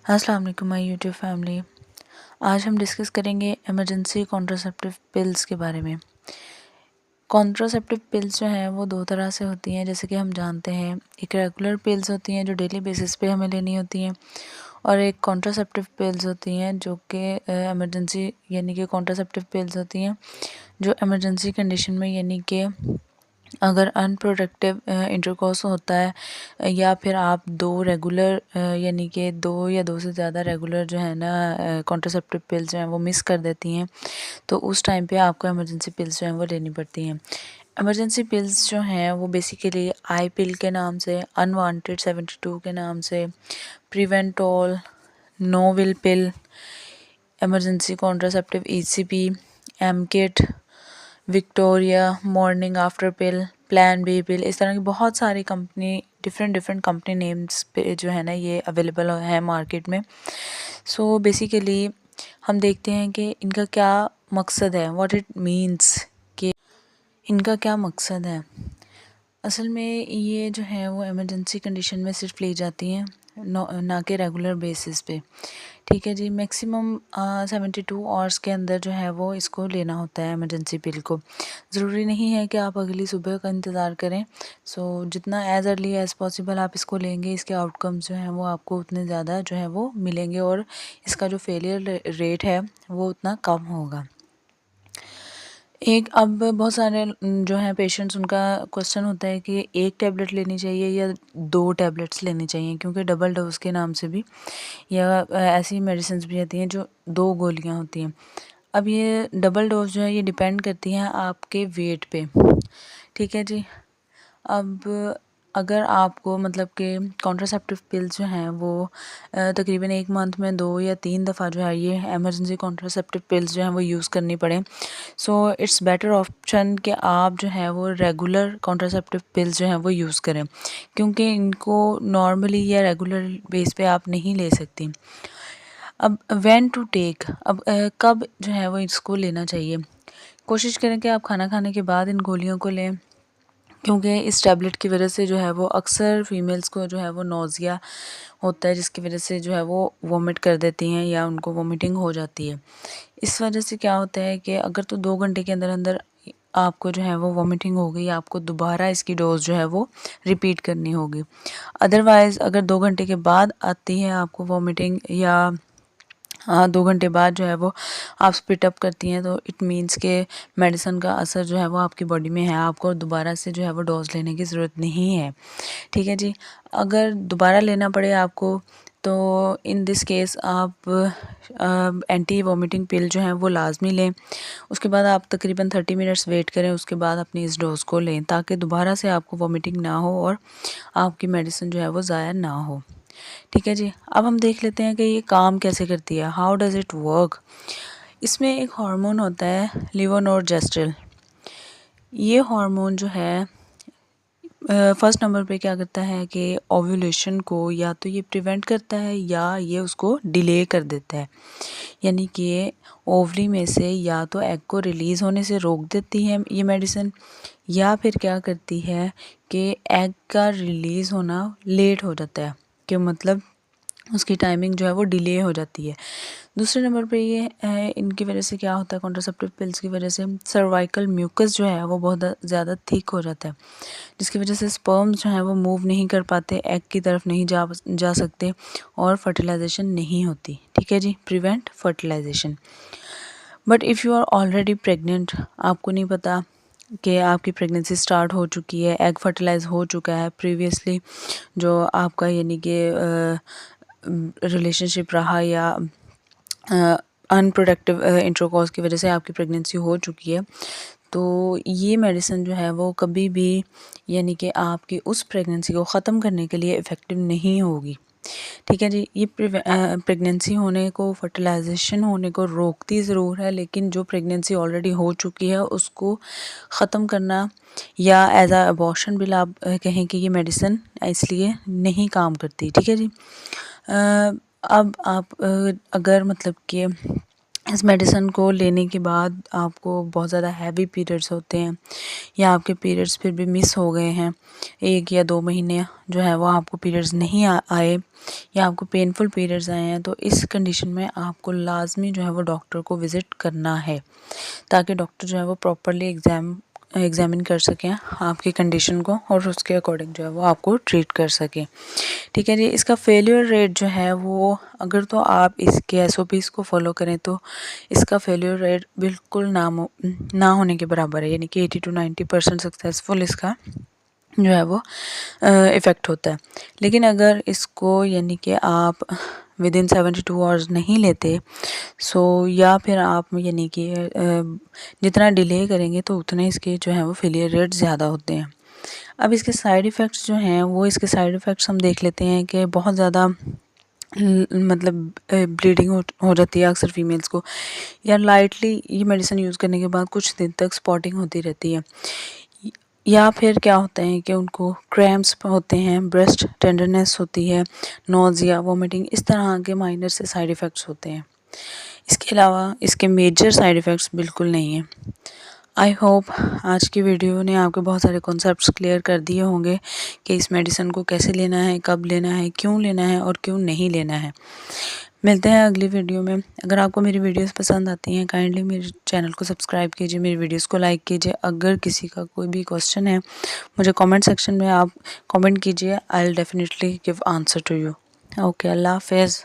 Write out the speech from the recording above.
अस्सलाम वालेकुम my YouTube family. आज हम डिस्कस करेंगे इमरजेंसी कॉन्ट्रासेप्टिव पिल्स के बारे में। कॉन्ट्रासेप्टिव पिल्स जो हैं वो दो तरह से होती हैं, जैसे कि हम जानते हैं। एक रेगुलर पिल्स होती हैं जो डेली बेसिस पे हमें लेनी होती हैं, और एक कॉन्ट्रासेप्टिव पिल्स होती हैं जो कि इमरजेंसी यानी कि कॉन्ट्रासेप्टिव पिल्स होती हैं जो इमरजेंसी कंडीशन में, यानी कि अगर अनप्रोडक्टिव इंटरकोर्स होता है या फिर आप दो रेगुलर यानी कि दो या दो से ज़्यादा रेगुलर जो है ना कॉन्ट्रासेप्टिव पिल्स जो हैं वो मिस कर देती हैं, तो उस टाइम पे आपको इमरजेंसी पिल्स जो हैं वो लेनी पड़ती हैं। इमरजेंसी पिल्स जो हैं वो बेसिकली आई पिल के नाम से, अनवांटेड 72 के नाम से, प्रिवेंटोल, नोविल पिल, इमरजेंसी कॉन्ट्रासेप्टिव ईसीपी, एमकिट, विक्टोरिया, morning after pill, plan B pill, इस तरह की बहुत सारी कंपनी डिफरेंट कंपनी नेम्स पे जो है ना ये अवेलेबल है मार्केट में। सो बेसिकली हम देखते हैं कि इनका क्या मकसद है, व्हाट इट मीन्स, कि इनका क्या मकसद है। असल में ये जो है वो इमरजेंसी कंडीशन में सिर्फ ली जाती हैं, ना कि रेगुलर बेसिस पे। ठीक है जी, मैक्सिमम 72 आवर्स के अंदर जो है वो इसको लेना होता है इमरजेंसी पिल को। ज़रूरी नहीं है कि आप अगली सुबह का इंतज़ार करें। सो जितना एज़ अर्ली एज़ पॉसिबल आप इसको लेंगे, इसके आउटकम्स जो हैं वो आपको उतने ज़्यादा जो है वो मिलेंगे, और इसका जो फेलियर रेट है वो उतना कम होगा। एक अब बहुत सारे जो हैं पेशेंट्स, उनका क्वेश्चन होता है कि एक टैबलेट लेनी चाहिए या दो टैबलेट्स लेनी चाहिए, क्योंकि डबल डोज के नाम से भी या ऐसी मेडिसिन भी आती हैं जो दो गोलियां होती हैं। अब ये डबल डोज जो है ये डिपेंड करती हैं आपके वेट पे। ठीक है जी। अब अगर आपको मतलब कि कॉन्ट्रासेप्टिव पिल्स जो हैं वो तकरीबन एक मंथ में 2 या 3 दफ़ा जो है ये इमरजेंसी कॉन्ट्रासेप्टिव पिल्स जो हैं वो यूज़ करनी पड़े, सो इट्स बेटर ऑप्शन कि आप जो है वो रेगुलर कॉन्ट्रासेप्टिव पिल्स जो हैं वो यूज़ करें, क्योंकि इनको नॉर्मली या रेगुलर बेस पे आप नहीं ले सकती। अब व्हेन टू टेक, अब कब जो है वो इसको लेना चाहिए। कोशिश करें कि आप खाना खाने के बाद इन गोलियों को लें, क्योंकि इस टैबलेट की वजह से जो है वो अक्सर फीमेल्स को जो है वो नोज़िया होता है, जिसकी वजह से जो है वो वॉमिट कर देती हैं या उनको वॉमिटिंग हो जाती है। इस वजह से क्या होता है कि अगर तो 2 घंटे के अंदर अंदर आपको जो है वो वॉमिटिंग हो गई, आपको दोबारा इसकी डोज़ जो है वो रिपीट करनी होगी। अदरवाइज़ अगर 2 घंटे के बाद आती है आपको वॉमिटिंग, या 2 घंटे बाद जो है वो आप स्पिट अप करती हैं, तो इट मीन्स के मेडिसिन का असर जो है वो आपकी बॉडी में है, आपको दोबारा से जो है वो डोज लेने की ज़रूरत नहीं है। ठीक है जी। अगर दोबारा लेना पड़े आपको, तो इन दिस केस आप एंटी वॉमिटिंग पिल जो है वो लाजमी लें। उसके बाद आप तकरीबन 30 मिनट्स वेट करें, उसके बाद अपनी इस डोज़ को लें, ताकि दोबारा से आपको वॉमिटिंग ना हो और आपकी मेडिसिन जो है वो ज़ाया ना हो। ठीक है जी। अब हम देख लेते हैं कि ये काम कैसे करती है, हाउ डज़ इट वर्क। इसमें एक हार्मोन होता है लेवोनोरजेस्ट्रिल। ये हार्मोन जो है फर्स्ट नंबर पे क्या करता है कि ओव्यूलेशन को या तो ये प्रिवेंट करता है या ये उसको डिले कर देता है, यानी कि ये ओवरी में से या तो एग को रिलीज़ होने से रोक देती है ये मेडिसिन, या फिर क्या करती है कि एग का रिलीज़ होना लेट हो जाता है, कि मतलब उसकी टाइमिंग जो है वो डिले हो जाती है। दूसरे नंबर पे ये इनकी वजह से क्या होता है, कॉन्ट्रासेप्टिव पिल्स की वजह से सर्वाइकल म्यूकस जो है वो बहुत ज़्यादा थिक हो जाता है, जिसकी वजह से स्पर्म्स जो हैं वो मूव नहीं कर पाते, एग की तरफ नहीं जा सकते, और फर्टिलाइजेशन नहीं होती। ठीक है जी, prevent fertilisation. But if you are already pregnant, आपको नहीं पता कि आपकी प्रेगनेंसी स्टार्ट हो चुकी है, एग फर्टिलाइज हो चुका है प्रीवियसली, जो आपका यानी कि रिलेशनशिप रहा या अनप्रोडक्टिव इंटरकोर्स की वजह से आपकी प्रेगनेंसी हो चुकी है, तो ये मेडिसिन जो है वो कभी भी यानी कि आपकी उस प्रेगनेंसी को ख़त्म करने के लिए इफ़ेक्टिव नहीं होगी। ठीक है जी। ये प्रेगनेंसी होने को, फर्टिलाइजेशन होने को रोकती ज़रूर है, लेकिन जो प्रेगनेंसी ऑलरेडी हो चुकी है उसको ख़त्म करना, या एज आ अबॉर्शन बिल आप कहें कि ये मेडिसिन इसलिए नहीं काम करती। ठीक है जी। अब आप अगर मतलब कि इस मेडिसिन को लेने के बाद आपको बहुत ज़्यादा हैवी पीरियड्स होते हैं या आपके पीरियड्स फिर भी मिस हो गए हैं, 1 या 2 महीने जो है वो आपको पीरियड्स नहीं आए या आपको पेनफुल पीरियड्स आए हैं, तो इस कंडीशन में आपको लाज़मी जो है वो डॉक्टर को विज़िट करना है, ताकि डॉक्टर जो है वो प्रॉपरली एग्ज़ामिन कर सकें आपकी कंडीशन को और उसके अकॉर्डिंग जो है वो आपको ट्रीट कर सकें। ठीक है जी। इसका फेलियर रेट जो है वो, अगर तो आप इसके एसओपीज़ को फॉलो करें तो इसका फेलियर रेट बिल्कुल ना होने के बराबर है, यानी कि 80 to 90% सक्सेसफुल इसका जो है वो इफ़ेक्ट होता है। लेकिन अगर इसको यानी कि आप विदिन 72 आवर्स नहीं लेते, सो या फिर आप यानी कि जितना डिले करेंगे तो उतने इसके जो है वो फेलियर रेट ज़्यादा होते हैं। अब इसके साइड इफ़ेक्ट्स जो हैं वो, इसके साइड इफ़ेक्ट्स हम देख लेते हैं कि बहुत ज़्यादा मतलब ब्लीडिंग हो जाती है अक्सर फीमेल्स को, या लाइटली ये मेडिसिन यूज़ करने के बाद कुछ दिन तक स्पॉटिंग होती रहती है, या फिर क्या होता है कि उनको क्रैम्प्स होते हैं, ब्रेस्ट टेंडरनेस होती है, नोज़िया, वोमिटिंग, इस तरह के माइनर से साइड इफ़ेक्ट्स होते हैं। इसके अलावा इसके मेजर साइड इफ़ेक्ट्स बिल्कुल नहीं हैं। आई होप आज की वीडियो ने आपके बहुत सारे कॉन्सेप्ट्स क्लियर कर दिए होंगे कि इस मेडिसिन को कैसे लेना है, कब लेना है, क्यों लेना है और क्यों नहीं लेना है। मिलते हैं अगली वीडियो में। अगर आपको मेरी वीडियोस पसंद आती हैं, काइंडली मेरे चैनल को सब्सक्राइब कीजिए, मेरी वीडियोस को लाइक कीजिए। अगर किसी का कोई भी क्वेश्चन है, मुझे कमेंट सेक्शन में आप कमेंट कीजिए, I will definitely give answer to you. Okay, अल्लाह हाफ़िज़।